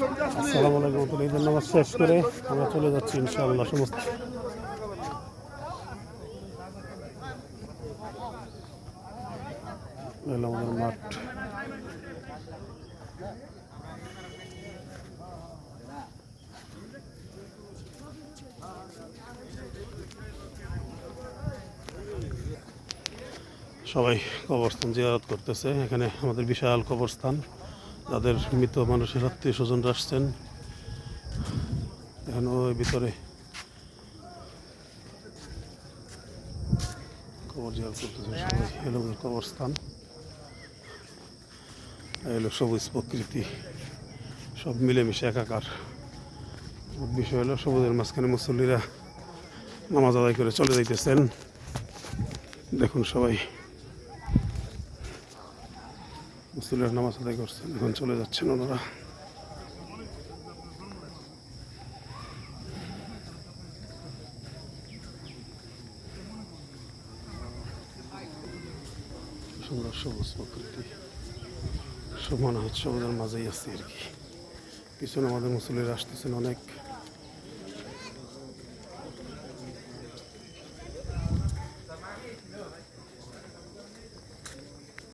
আসসালামু আলাইকুম। তো ঈদের নামাজ শেষ করে আমরা চলে যাচ্ছি ইনশাআল্লাহ। সমস্ত আমাদের মাঠ। সবাই কবরস্থান জিয়ারত করতেছে। এখানে আমাদের বিশাল কবরস্থান, যাদের মৃত মানুষের আত্মীয় স্বজনরা আসছেন। এখন ওই ভিতরে কবর জিয়ারত করতেছে সবাই। এলো আমাদের কবরস্থান, এলো সবুজ প্রকৃতি, সব মিলেমিশে একাকার। বিষয় হলো সবুজের মাঝখানে মুসল্লিরা নামাজ আদায় করে চলে যাইতেছেন। দেখুন সবাই মুসল্লিরা নামাজ আদায় করছেন, এখন চলে যাচ্ছেন ওনারা। সুন্দর সবুজ প্রকৃতি, সব মনে হচ্ছে সবুজের মাঝেই আছে আর কি। পিছনে আমাদের মুসল্লিরা আসতেছেন অনেক।